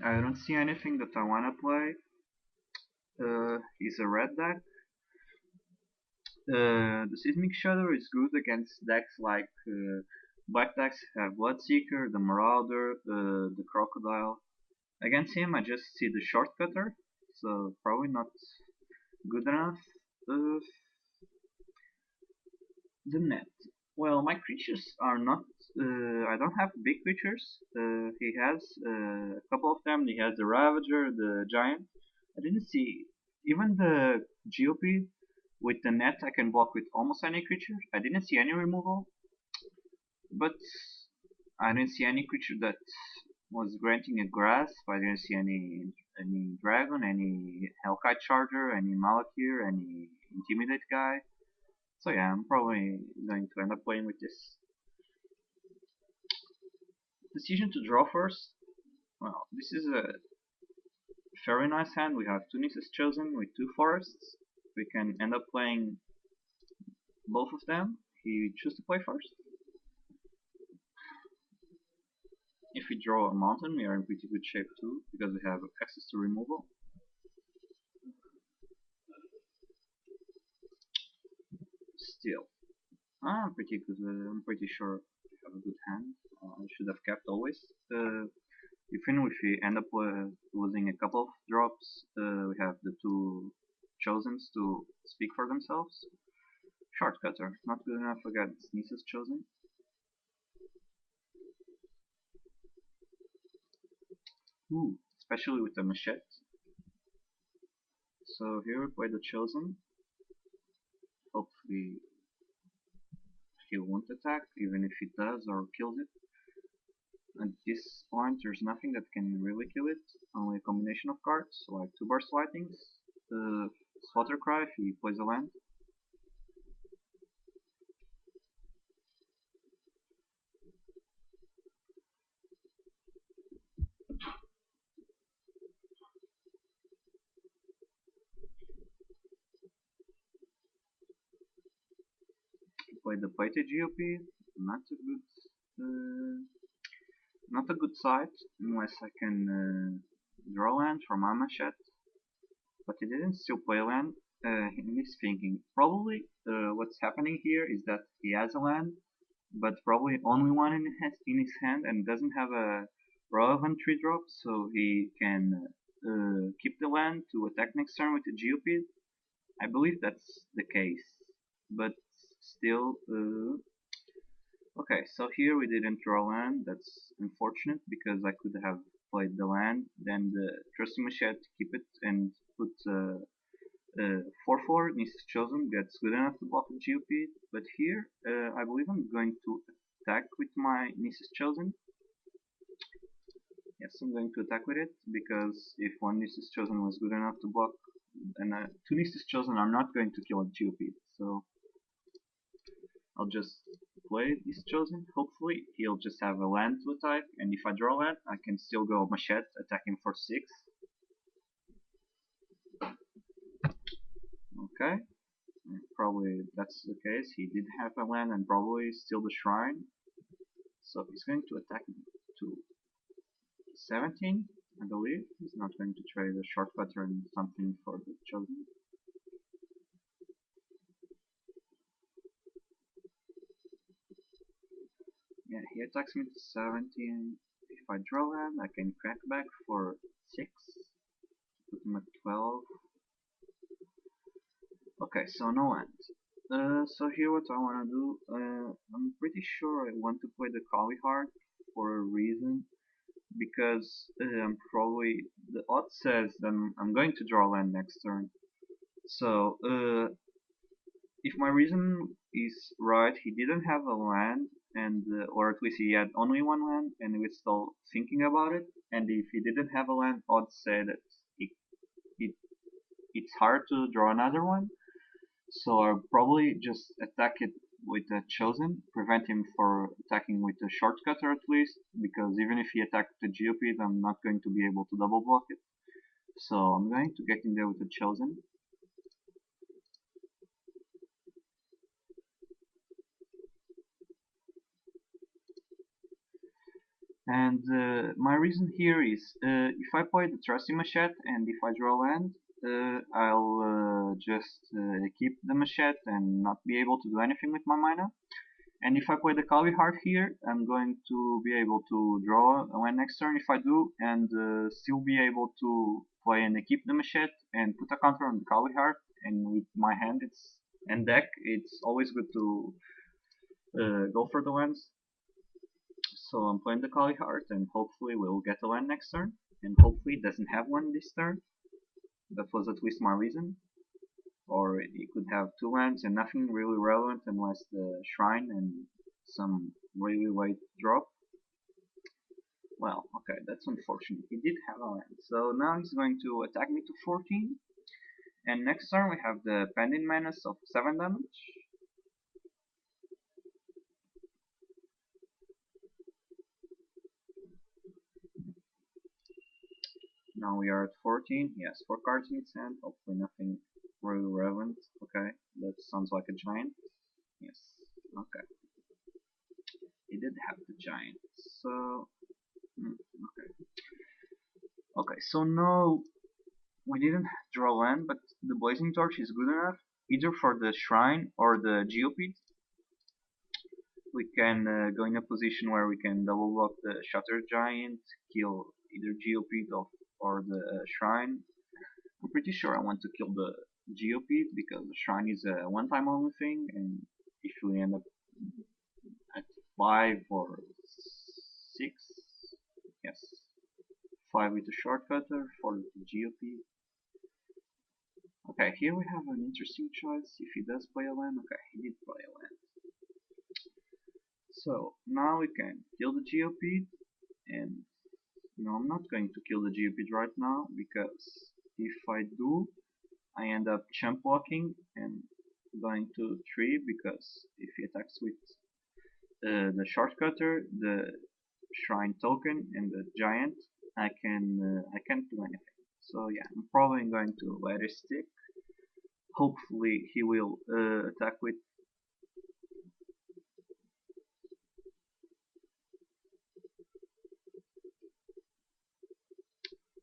I don't see anything that I wanna play. He's a red deck. The Seismic Shadow is good against decks like black decks have Bloodseeker, the Marauder, the Crocodile. Against him, I just see the Shortcutter, so probably not good enough. Uh, the net. Well, my creatures are not. I don't have big creatures. He has a couple of them. He has the Ravager, the Giant. I didn't see even the GOP with the net. I can block with almost any creature. I didn't see any removal, but I didn't see any creature that was granting a grasp. I didn't see any dragon, any Hellkite Charger, any Malakir, any Intimidate guy. So yeah, I'm probably going to end up playing with this. Decision to draw first. Well, this is a very nice hand. We have two Nixes chosen with two forests. We can end up playing both of them. He chooses to play first. If we draw a mountain, we are in pretty good shape too, because we have access to removal. Still, I'm pretty good. I'm pretty sure I have a good hand. I should have kept always. Even if we end up losing a couple of drops, we have the two chosens to speak for themselves. Shortcutter, not good enough against Nisa's chosen. Ooh, especially with the machete. So here we play the chosen. Hopefully he won't attack, even if he does or kills it. At this point there's nothing that can really kill it, only a combination of cards, like two burst lightnings, Slaughtercry if he plays a land. Play the plated GOP, not a good not a good sight unless I can draw land from my machete. But he didn't still play land. He's thinking probably what's happening here is that he has a land, but probably only one in his hand and doesn't have a relevant 3-drop, so he can keep the land to attack next turn with the GOP. I believe that's the case, but still. Okay, so here we didn't draw land. That's unfortunate because I could have played the land, then the Trusty Machete, keep it, and put 4/4 Nice chosen. That's good enough to block the GOP. But here, I believe I'm going to attack with my Nice chosen. Yes, I'm going to attack with it because if one Nice chosen was good enough to block, and two Nice chosen are not going to kill a GOP. So I'll just play this chosen. Hopefully he'll just have a land to attack, and if I draw land, I can still go machete, attack him for 6. Okay, probably that's the case. He did have a land and probably still the shrine. So he's going to attack me to 17, I believe. He's not going to trade a shortcutter and something for the chosen. Yeah, he attacks me to 17. If I draw land, I can crack back for 6. Put him at 12. Okay, so no land. So here what I want to do, I'm pretty sure I want to play the Kali Heart for a reason, because probably the odds says that I'm going to draw land next turn. So if my reason is right, he didn't have a land, and or at least he had only one land, and he was still thinking about it. And if he didn't have a land, odds say that it, it's hard to draw another one. So I'll probably just attack it with the chosen, prevent him for attacking with the shortcutter at least, because even if he attacked the GOP, I'm not going to be able to double block it. So I'm going to get in there with the chosen. And my reason here is if I play the Trusty Machete and if I draw land, I'll just keep the machete and not be able to do anything with my mana. And if I play the Kali Heart here, I'm going to be able to draw a land next turn if I do, and still be able to play and keep the machete and put a counter on the Kali Heart. And with my hand, and deck, it's always good to go for the lands. So I'm playing the Kali Heart, and hopefully we'll get a land next turn. And hopefully it doesn't have one this turn. That was at least my reason. Or it could have two lands and nothing really relevant unless the Shrine and some really late drop. Well, okay, that's unfortunate. He did have a land. So now he's going to attack me to 14. And next turn we have the Pending Menace of 7 damage. Now we are at 14. He has 4 cards in his hand. Hopefully nothing really relevant. Okay, that sounds like a giant. Yes, okay. He did have the giant. So, okay. Okay, so no, we didn't draw land, but the Blazing Torch is good enough, either for the Shrine or the Geopit. We can go in a position where we can double block the Shutter Giant, kill either Geopit or the Shrine. I'm pretty sure I want to kill the Geopit because the Shrine is a one-time only thing, and if we end up at 5 or 6, yes, 5 with a shortcutter for the GOP. Okay, here we have an interesting choice. If he does play a land, okay, he did play a land. So now we can kill the GOP, and no, I'm not going to kill the GOP right now because if I do, I end up champ blocking and going to 3 because if he attacks with the shortcutter, the shrine token, and the giant, I can't do anything. So yeah, I'm probably going to let it stick. Hopefully he will attack with.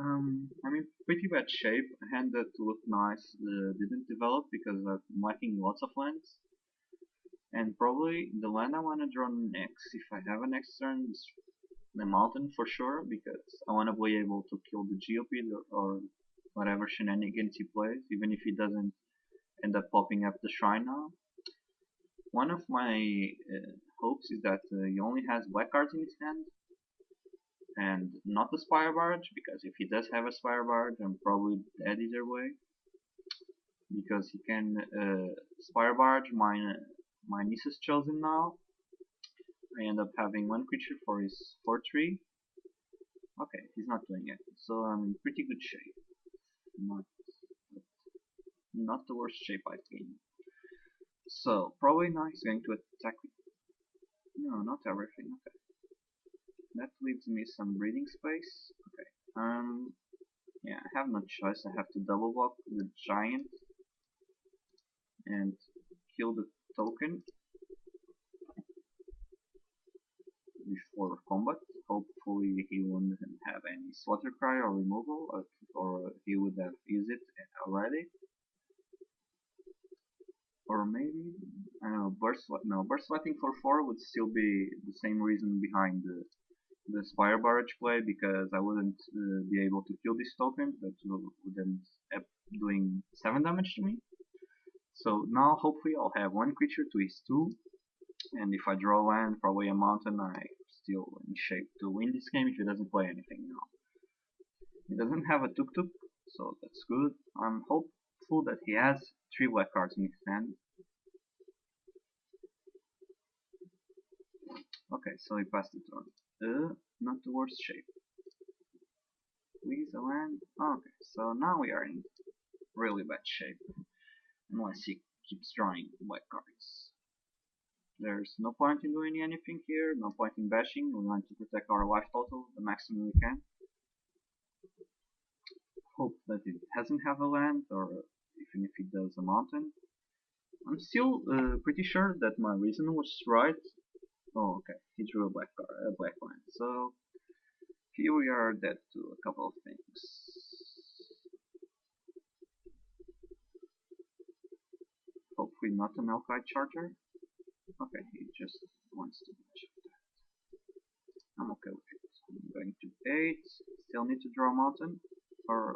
I'm in pretty bad shape. A hand that looked nice didn't develop because I'm lacking lots of lands. And probably the land I want to draw next, if I have a next turn, is the mountain for sure, because I want to be able to kill the GOP or whatever shenanigans he plays, even if he doesn't end up popping up the shrine now. One of my hopes is that he only has black cards in his hand, and not the Spire Barge, because if he does have a Spire Barge, I'm probably dead either way. Because he can Spire Barge my Niece's Chosen now. I end up having one creature for his 4/3. Okay, he's not doing it, so I'm in pretty good shape. Not, not the worst shape I've been in. So probably now he's going to attack with. No, not everything. Okay, that leaves me some breathing space. Okay. Yeah, I have no choice. I have to double block the giant and kill the token before combat. Hopefully he wouldn't have any slaughter cry or removal, or he would have used it already. Or maybe, I don't know, burst sweating for 4 would still be the same reason behind the Spire Barrage play, because I wouldn't be able to kill this token, that would end up doing 7 damage to me. So now hopefully I'll have one creature to his 2, and if I draw land, probably a mountain, I'm still in shape to win this game if he doesn't play anything now. He doesn't have a tuk-tuk, so that's good. I'm hopeful that he has 3 black cards in his hand. Okay, so he passed the turn. Not the worst shape. Please a land. Okay, so now we are in really bad shape. Unless he keeps drawing black cards. There's no point in doing anything here, no point in bashing. We want to protect our life total the maximum we can. Hope that it hasn't have a land, or even if it does a mountain. I'm still pretty sure that my reason was right. Oh, okay, he drew a black card, a black land. So Here we are dead to a couple of things. Hopefully not an Alkite Charger. Okay, he just wants to match that. I'm okay with it. I'm going to 8. Still need to draw a mountain. Or